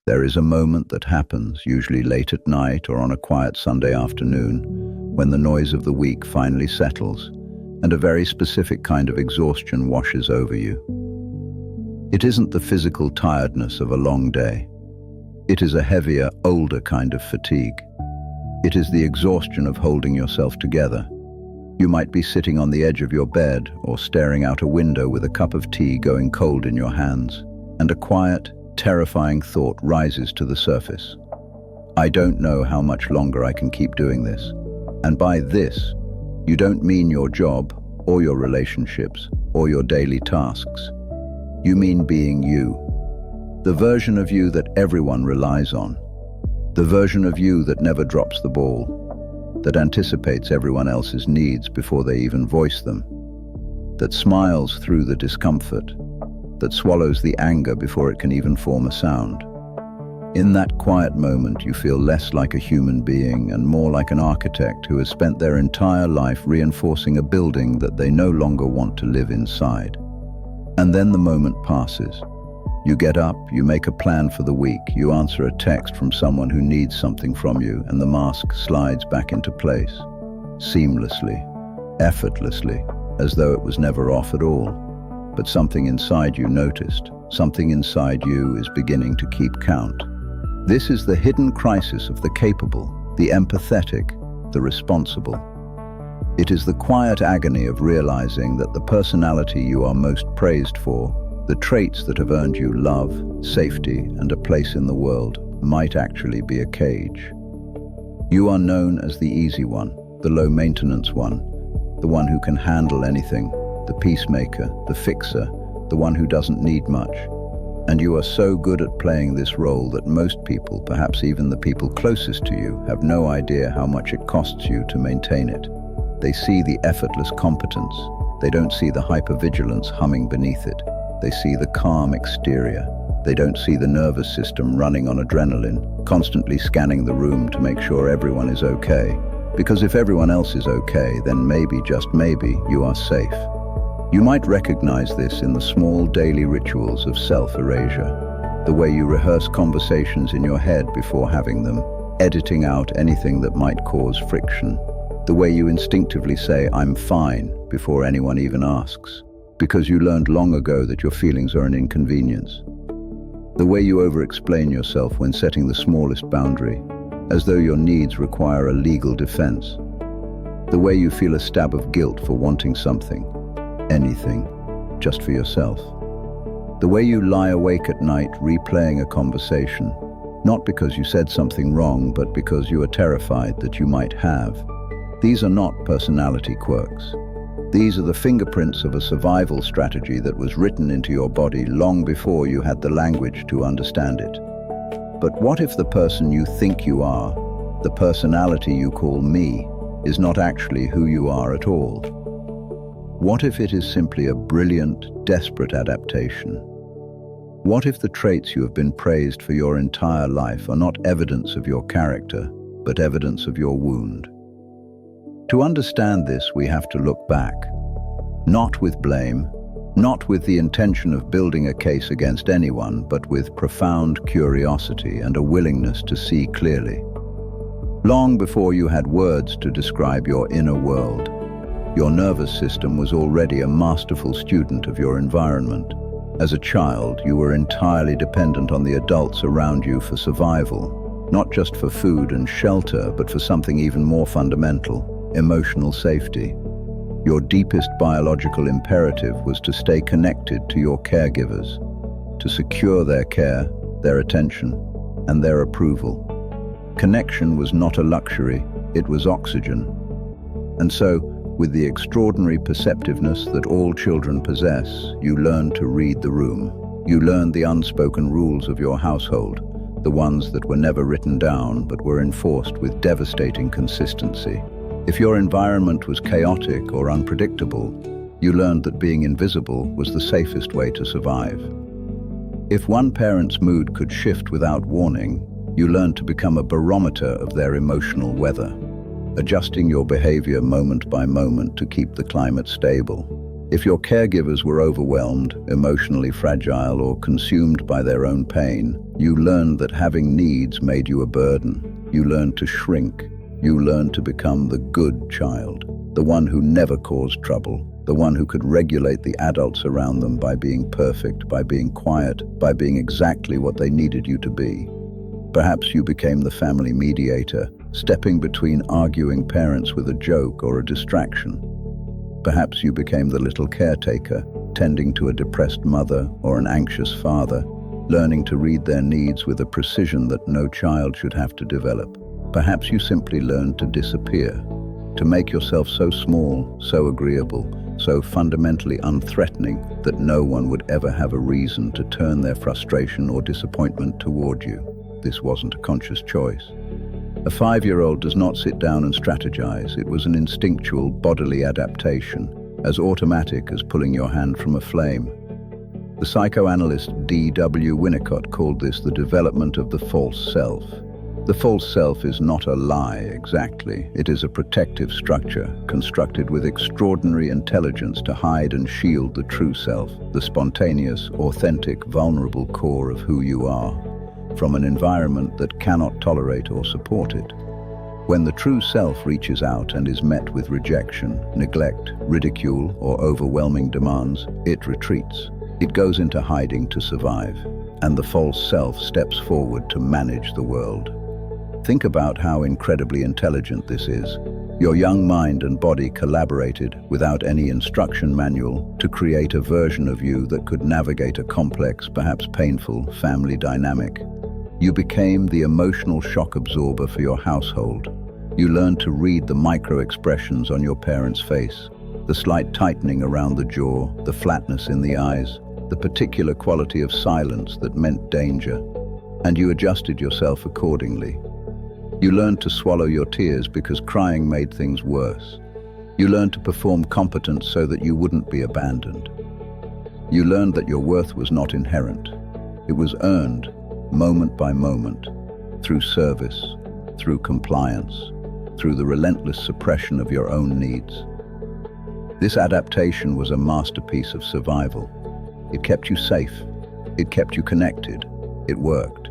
There is a moment that happens, usually late at night or on a quiet Sunday afternoon, when the noise of the week finally settles, and a very specific kind of exhaustion washes over you. It isn't the physical tiredness of a long day. It is a heavier, older kind of fatigue. It is the exhaustion of holding yourself together. You might be sitting on the edge of your bed or staring out a window with a cup of tea going cold in your hands, and a quiet, terrifying thought rises to the surface. I don't know how much longer I can keep doing this. And by this, you don't mean your job or your relationships or your daily tasks. You mean being you. The version of you that everyone relies on. The version of you that never drops the ball, that anticipates everyone else's needs before they even voice them, that smiles through the discomfort, that swallows the anger before it can even form a sound. In that quiet moment, you feel less like a human being and more like an architect who has spent their entire life reinforcing a building that they no longer want to live inside. And then the moment passes. You get up, you make a plan for the week, you answer a text from someone who needs something from you, and the mask slides back into place, seamlessly, effortlessly, as though it was never off at all. But something inside you noticed. Something inside you is beginning to keep count. This is the hidden crisis of the capable, the empathetic, the responsible. It is the quiet agony of realizing that the personality you are most praised for, the traits that have earned you love, safety, and a place in the world, might actually be a cage. You are known as the easy one, the low-maintenance one, the one who can handle anything, the peacemaker, the fixer, the one who doesn't need much. And you are so good at playing this role that most people, perhaps even the people closest to you, have no idea how much it costs you to maintain it. They see the effortless competence. They don't see the hypervigilance humming beneath it. They see the calm exterior. They don't see the nervous system running on adrenaline, constantly scanning the room to make sure everyone is okay. Because if everyone else is okay, then maybe, just maybe, you are safe. You might recognize this in the small daily rituals of self-erasure, the way you rehearse conversations in your head before having them, editing out anything that might cause friction, the way you instinctively say, "I'm fine," before anyone even asks, because you learned long ago that your feelings are an inconvenience, the way you over-explain yourself when setting the smallest boundary, as though your needs require a legal defense, the way you feel a stab of guilt for wanting something, anything, just for yourself. The way you lie awake at night replaying a conversation, not because you said something wrong, but because you are terrified that you might have. These are not personality quirks. These are the fingerprints of a survival strategy that was written into your body long before you had the language to understand it. But what if the person you think you are, the personality you call me, is not actually who you are at all? What if it is simply a brilliant, desperate adaptation? What if the traits you have been praised for your entire life are not evidence of your character, but evidence of your wound? To understand this, we have to look back. Not with blame, not with the intention of building a case against anyone, but with profound curiosity and a willingness to see clearly. Long before you had words to describe your inner world, your nervous system was already a masterful student of your environment. As a child, you were entirely dependent on the adults around you for survival, not just for food and shelter, but for something even more fundamental, emotional safety. Your deepest biological imperative was to stay connected to your caregivers, to secure their care, their attention, and their approval. Connection was not a luxury, it was oxygen. And so, with the extraordinary perceptiveness that all children possess, you learned to read the room. You learned the unspoken rules of your household, the ones that were never written down but were enforced with devastating consistency. If your environment was chaotic or unpredictable, you learned that being invisible was the safest way to survive. If one parent's mood could shift without warning, you learned to become a barometer of their emotional weather, adjusting your behavior moment by moment to keep the climate stable. If your caregivers were overwhelmed, emotionally fragile, or consumed by their own pain, you learned that having needs made you a burden. You learned to shrink. You learned to become the good child, the one who never caused trouble, the one who could regulate the adults around them by being perfect, by being quiet, by being exactly what they needed you to be. Perhaps you became the family mediator, stepping between arguing parents with a joke or a distraction. Perhaps you became the little caretaker, tending to a depressed mother or an anxious father, learning to read their needs with a precision that no child should have to develop. Perhaps you simply learned to disappear, to make yourself so small, so agreeable, so fundamentally unthreatening that no one would ever have a reason to turn their frustration or disappointment toward you. This wasn't a conscious choice. A 5-year-old does not sit down and strategize. It was an instinctual bodily adaptation, as automatic as pulling your hand from a flame. The psychoanalyst D.W. Winnicott called this the development of the false self. The false self is not a lie exactly. It is a protective structure constructed with extraordinary intelligence to hide and shield the true self, the spontaneous, authentic, vulnerable core of who you are, from an environment that cannot tolerate or support it. When the true self reaches out and is met with rejection, neglect, ridicule, or overwhelming demands, it retreats. It goes into hiding to survive, and the false self steps forward to manage the world. Think about how incredibly intelligent this is. Your young mind and body collaborated, without any instruction manual, to create a version of you that could navigate a complex, perhaps painful, family dynamic. You became the emotional shock absorber for your household. You learned to read the micro-expressions on your parents' face, the slight tightening around the jaw, the flatness in the eyes, the particular quality of silence that meant danger, and you adjusted yourself accordingly. You learned to swallow your tears because crying made things worse. You learned to perform competence so that you wouldn't be abandoned. You learned that your worth was not inherent. It was earned, moment by moment, through service, through compliance, through the relentless suppression of your own needs. This adaptation was a masterpiece of survival. It kept you safe. It kept you connected. It worked.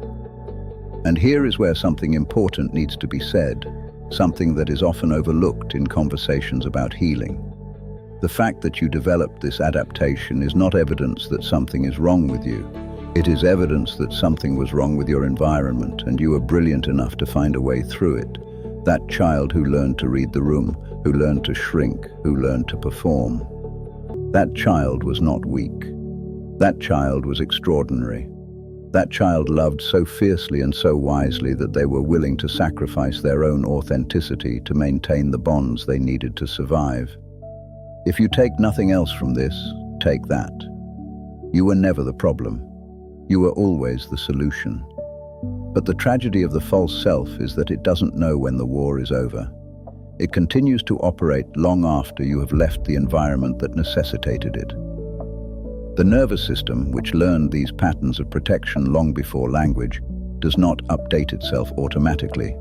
And here is where something important needs to be said, something that is often overlooked in conversations about healing. The fact that you developed this adaptation is not evidence that something is wrong with you. It is evidence that something was wrong with your environment, and you were brilliant enough to find a way through it. That child who learned to read the room, who learned to shrink, who learned to perform. That child was not weak. That child was extraordinary. That child loved so fiercely and so wisely that they were willing to sacrifice their own authenticity to maintain the bonds they needed to survive. If you take nothing else from this, take that. You were never the problem. You were always the solution. But the tragedy of the false self is that it doesn't know when the war is over. It continues to operate long after you have left the environment that necessitated it. The nervous system, which learned these patterns of protection long before language, does not update itself automatically.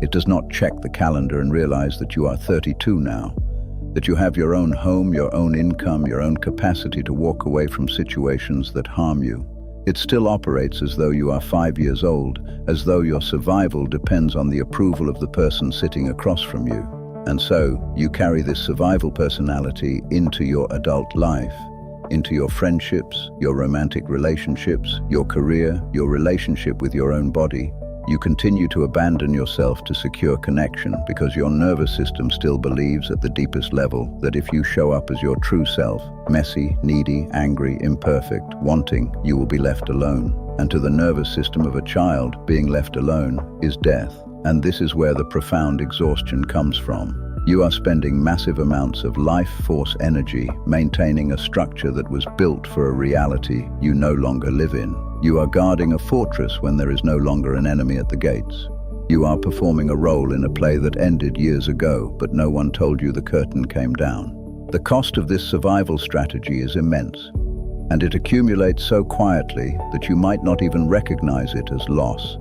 It does not check the calendar and realize that you are 32 now, that you have your own home, your own income, your own capacity to walk away from situations that harm you. It still operates as though you are 5 years old, as though your survival depends on the approval of the person sitting across from you. And so, you carry this survival personality into your adult life, into your friendships, your romantic relationships, your career, your relationship with your own body. You continue to abandon yourself to secure connection because your nervous system still believes at the deepest level that if you show up as your true self, messy, needy, angry, imperfect, wanting, you will be left alone. And to the nervous system of a child, being left alone is death. And this is where the profound exhaustion comes from. You are spending massive amounts of life force energy maintaining a structure that was built for a reality you no longer live in. You are guarding a fortress when there is no longer an enemy at the gates. You are performing a role in a play that ended years ago, but no one told you the curtain came down. The cost of this survival strategy is immense, and it accumulates so quietly that you might not even recognize it as loss.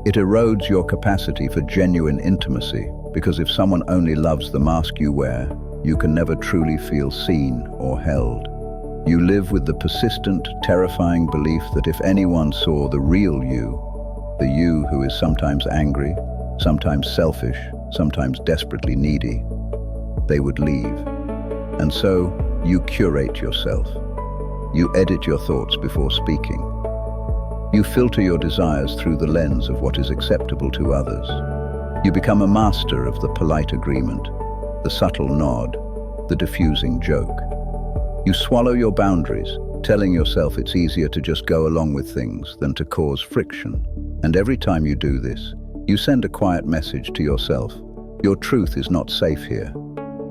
It erodes your capacity for genuine intimacy, because if someone only loves the mask you wear, you can never truly feel seen or held. You live with the persistent, terrifying belief that if anyone saw the real you, the you who is sometimes angry, sometimes selfish, sometimes desperately needy, they would leave. And so, you curate yourself. You edit your thoughts before speaking. You filter your desires through the lens of what is acceptable to others. You become a master of the polite agreement, the subtle nod, the diffusing joke. You swallow your boundaries, telling yourself it's easier to just go along with things than to cause friction. And every time you do this, you send a quiet message to yourself. Your truth is not safe here.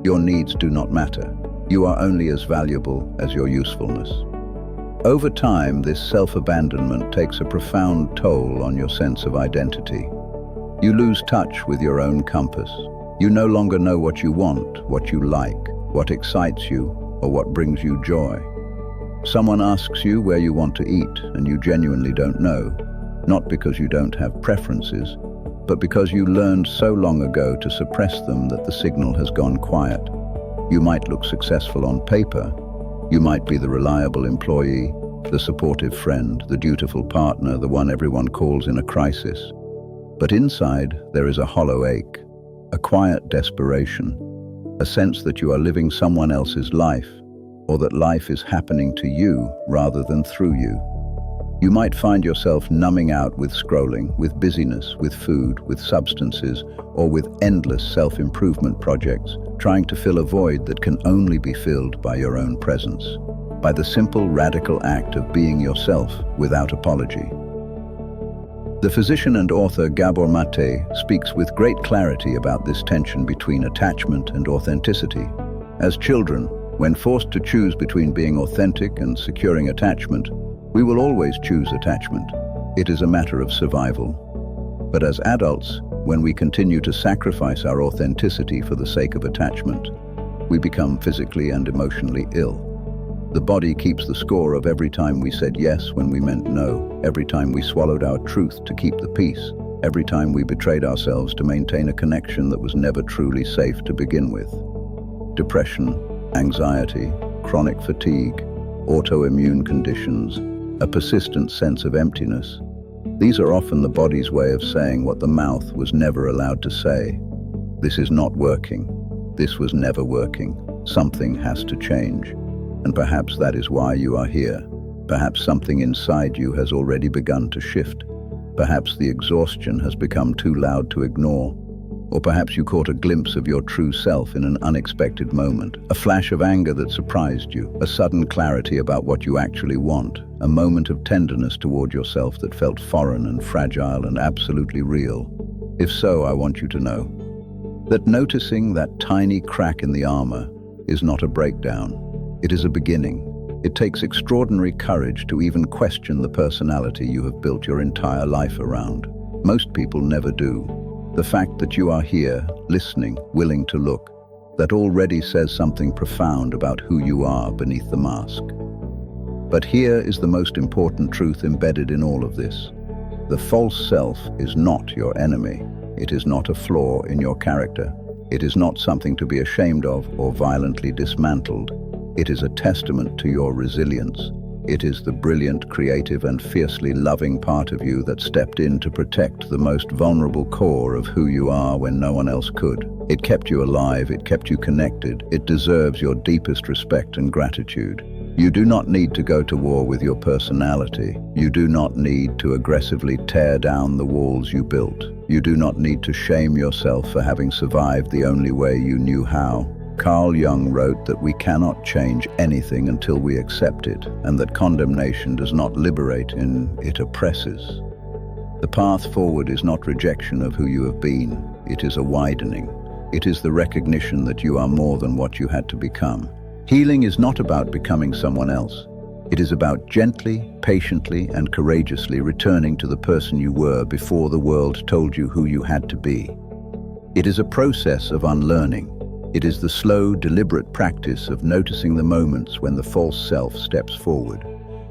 Your needs do not matter. You are only as valuable as your usefulness. Over time, this self-abandonment takes a profound toll on your sense of identity. You lose touch with your own compass. You no longer know what you want, what you like, what excites you, or what brings you joy. Someone asks you where you want to eat, and you genuinely don't know, not because you don't have preferences, but because you learned so long ago to suppress them that the signal has gone quiet. You might look successful on paper. You might be the reliable employee, the supportive friend, the dutiful partner, the one everyone calls in a crisis. But inside, there is a hollow ache, a quiet desperation, a sense that you are living someone else's life, or that life is happening to you rather than through you. You might find yourself numbing out with scrolling, with busyness, with food, with substances, or with endless self-improvement projects, trying to fill a void that can only be filled by your own presence, by the simple, radical act of being yourself without apology. The physician and author Gabor Maté speaks with great clarity about this tension between attachment and authenticity. As children, when forced to choose between being authentic and securing attachment, we will always choose attachment. It is a matter of survival. But as adults, when we continue to sacrifice our authenticity for the sake of attachment, we become physically and emotionally ill. The body keeps the score of every time we said yes when we meant no, every time we swallowed our truth to keep the peace, every time we betrayed ourselves to maintain a connection that was never truly safe to begin with. Depression, anxiety, chronic fatigue, autoimmune conditions, a persistent sense of emptiness. These are often the body's way of saying what the mouth was never allowed to say. This is not working. This was never working. Something has to change. And perhaps that is why you are here. Perhaps something inside you has already begun to shift. Perhaps the exhaustion has become too loud to ignore. Or perhaps you caught a glimpse of your true self in an unexpected moment, a flash of anger that surprised you, a sudden clarity about what you actually want, a moment of tenderness toward yourself that felt foreign and fragile and absolutely real. If so, I want you to know that noticing that tiny crack in the armor is not a breakdown. It is a beginning. It takes extraordinary courage to even question the personality you have built your entire life around. Most people never do. The fact that you are here, listening, willing to look, that already says something profound about who you are beneath the mask. But here is the most important truth embedded in all of this. The false self is not your enemy. It is not a flaw in your character. It is not something to be ashamed of or violently dismantled. It is a testament to your resilience. It is the brilliant, creative, and fiercely loving part of you that stepped in to protect the most vulnerable core of who you are when no one else could. It kept you alive, it kept you connected. It deserves your deepest respect and gratitude. You do not need to go to war with your personality. You do not need to aggressively tear down the walls you built. You do not need to shame yourself for having survived the only way you knew how. Carl Jung wrote that we cannot change anything until we accept it, and that condemnation does not liberate, it oppresses. The path forward is not rejection of who you have been, it is a widening. It is the recognition that you are more than what you had to become. Healing is not about becoming someone else. It is about gently, patiently, and courageously returning to the person you were before the world told you who you had to be. It is a process of unlearning. It is the slow, deliberate practice of noticing the moments when the false self steps forward,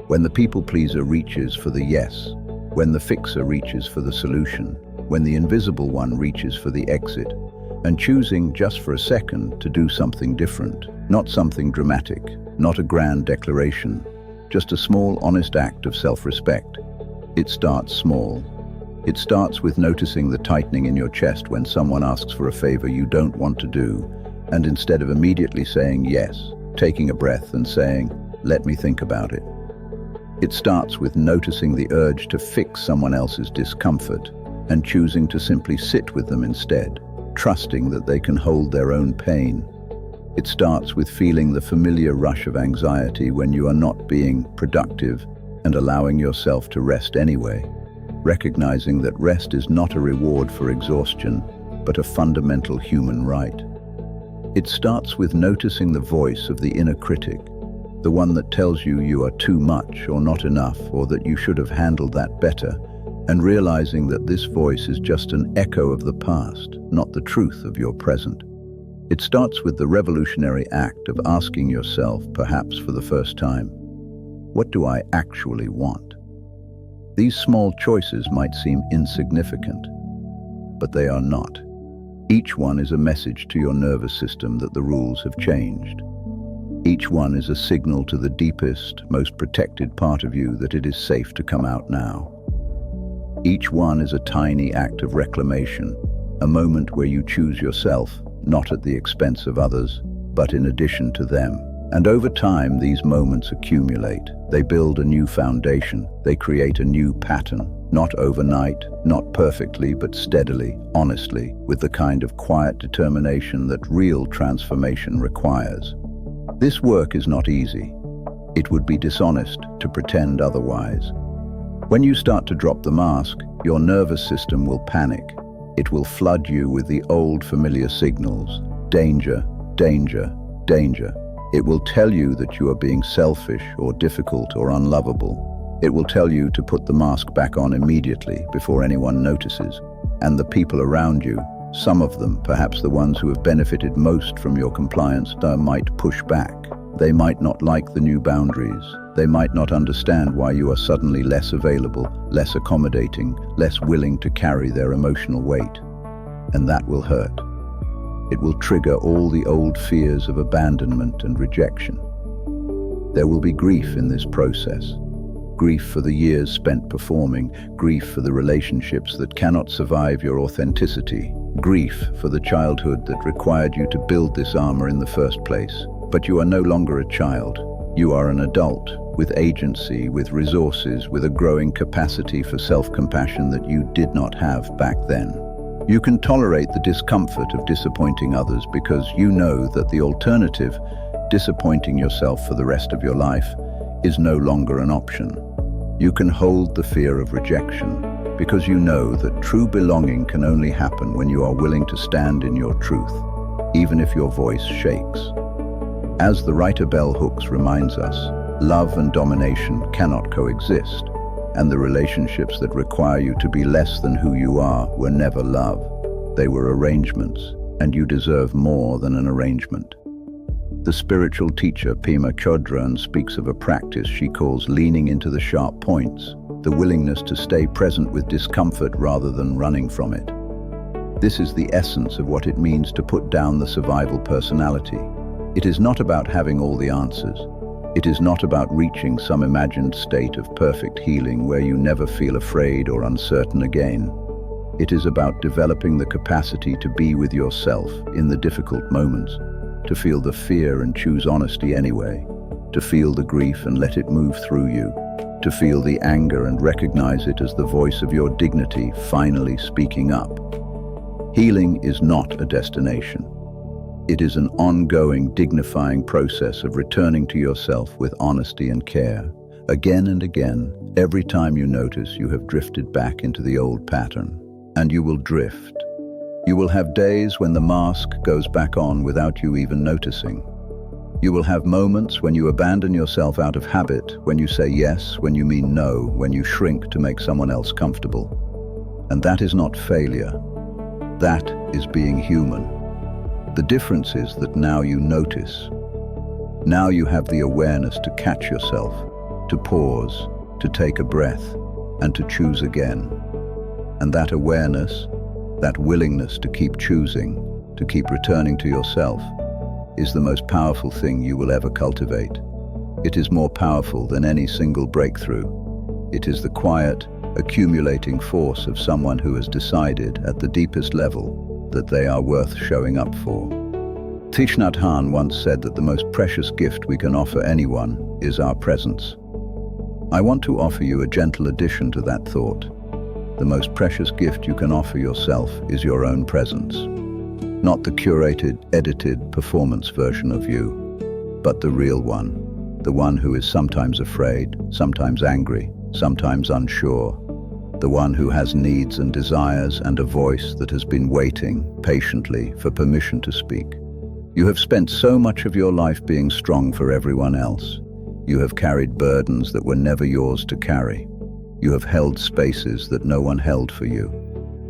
when the people-pleaser reaches for the yes, when the fixer reaches for the solution, when the invisible one reaches for the exit, and choosing just for a second to do something different, not something dramatic, not a grand declaration, just a small, honest act of self-respect. It starts small. It starts with noticing the tightening in your chest when someone asks for a favor you don't want to do, and instead of immediately saying yes, taking a breath and saying, "Let me think about it." It starts with noticing the urge to fix someone else's discomfort and choosing to simply sit with them instead, trusting that they can hold their own pain. It starts with feeling the familiar rush of anxiety when you are not being productive and allowing yourself to rest anyway, recognizing that rest is not a reward for exhaustion, but a fundamental human right. It starts with noticing the voice of the inner critic, the one that tells you you are too much or not enough or that you should have handled that better, and realizing that this voice is just an echo of the past, not the truth of your present. It starts with the revolutionary act of asking yourself, perhaps for the first time, what do I actually want? These small choices might seem insignificant, but they are not. Each one is a message to your nervous system that the rules have changed. Each one is a signal to the deepest, most protected part of you that it is safe to come out now. Each one is a tiny act of reclamation, a moment where you choose yourself, not at the expense of others, but in addition to them. And over time, these moments accumulate. They build a new foundation. They create a new pattern, not overnight, not perfectly, but steadily, honestly, with the kind of quiet determination that real transformation requires. This work is not easy. It would be dishonest to pretend otherwise. When you start to drop the mask, your nervous system will panic. It will flood you with the old familiar signals. Danger, danger, danger. It will tell you that you are being selfish or difficult or unlovable. It will tell you to put the mask back on immediately before anyone notices. And the people around you, some of them, perhaps the ones who have benefited most from your compliance, might push back. They might not like the new boundaries. They might not understand why you are suddenly less available, less accommodating, less willing to carry their emotional weight. And that will hurt. It will trigger all the old fears of abandonment and rejection. There will be grief in this process. Grief for the years spent performing, grief for the relationships that cannot survive your authenticity, grief for the childhood that required you to build this armor in the first place. But you are no longer a child. You are an adult, with agency, with resources, with a growing capacity for self-compassion that you did not have back then. You can tolerate the discomfort of disappointing others because you know that the alternative, disappointing yourself for the rest of your life, is no longer an option. You can hold the fear of rejection because you know that true belonging can only happen when you are willing to stand in your truth, even if your voice shakes. As the writer Bell Hooks reminds us, love and domination cannot coexist, and the relationships that require you to be less than who you are were never love. They were arrangements, and you deserve more than an arrangement. The spiritual teacher Pema Chödrön speaks of a practice she calls leaning into the sharp points, the willingness to stay present with discomfort rather than running from it. This is the essence of what it means to put down the survival personality. It is not about having all the answers. It is not about reaching some imagined state of perfect healing where you never feel afraid or uncertain again. It is about developing the capacity to be with yourself in the difficult moments, to feel the fear and choose honesty anyway, to feel the grief and let it move through you, to feel the anger and recognize it as the voice of your dignity finally speaking up. Healing is not a destination. It is an ongoing, dignifying process of returning to yourself with honesty and care. Again and again, every time you notice you have drifted back into the old pattern. And you will drift. You will have days when the mask goes back on without you even noticing. You will have moments when you abandon yourself out of habit, when you say yes, when you mean no, when you shrink to make someone else comfortable. And that is not failure. That is being human. The difference is that now you notice. Now you have the awareness to catch yourself, to pause, to take a breath, and to choose again. And that awareness, that willingness to keep choosing, to keep returning to yourself, is the most powerful thing you will ever cultivate. It is more powerful than any single breakthrough. It is the quiet, accumulating force of someone who has decided at the deepest level that they are worth showing up for. Thich Nhat Hanh once said that the most precious gift we can offer anyone is our presence. I want to offer you a gentle addition to that thought. The most precious gift you can offer yourself is your own presence. Not the curated, edited performance version of you, but the real one. The one who is sometimes afraid, sometimes angry, sometimes unsure. The one who has needs and desires and a voice that has been waiting patiently for permission to speak. You have spent so much of your life being strong for everyone else. You have carried burdens that were never yours to carry. You have held spaces that no one held for you.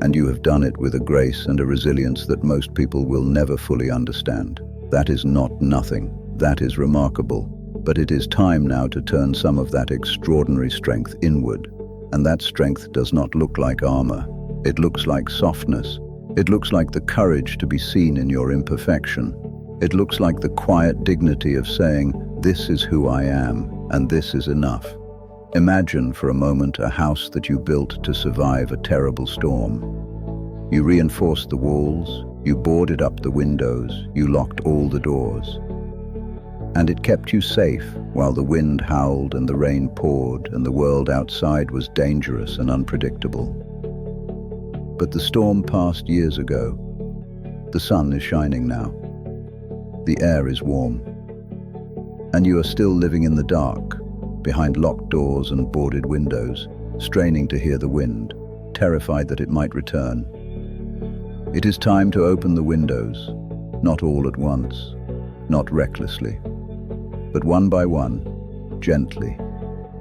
And you have done it with a grace and a resilience that most people will never fully understand. That is not nothing. That is remarkable. But it is time now to turn some of that extraordinary strength inward. And that strength does not look like armor. It looks like softness. It looks like the courage to be seen in your imperfection. It looks like the quiet dignity of saying, "This is who I am, and this is enough." Imagine for a moment a house that you built to survive a terrible storm. You reinforced the walls, you boarded up the windows, you locked all the doors. And it kept you safe while the wind howled and the rain poured and the world outside was dangerous and unpredictable. But the storm passed years ago. The sun is shining now. The air is warm. And you are still living in the dark, behind locked doors and boarded windows, straining to hear the wind, terrified that it might return. It is time to open the windows, not all at once, not recklessly, but one by one, gently,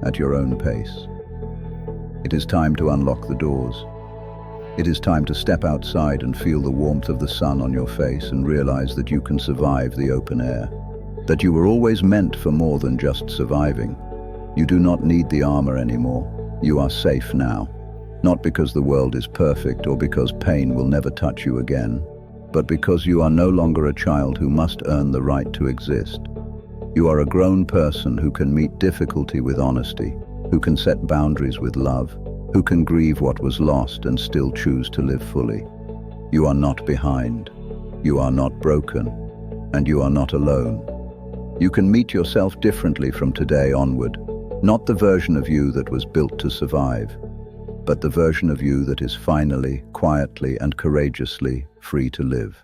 at your own pace. It is time to unlock the doors. It is time to step outside and feel the warmth of the sun on your face and realize that you can survive the open air, that you were always meant for more than just surviving. You do not need the armor anymore. You are safe now, not because the world is perfect or because pain will never touch you again, but because you are no longer a child who must earn the right to exist. You are a grown person who can meet difficulty with honesty, who can set boundaries with love, who can grieve what was lost and still choose to live fully. You are not behind. You are not broken. And you are not alone. You can meet yourself differently from today onward. Not the version of you that was built to survive, but the version of you that is finally, quietly, and courageously free to live.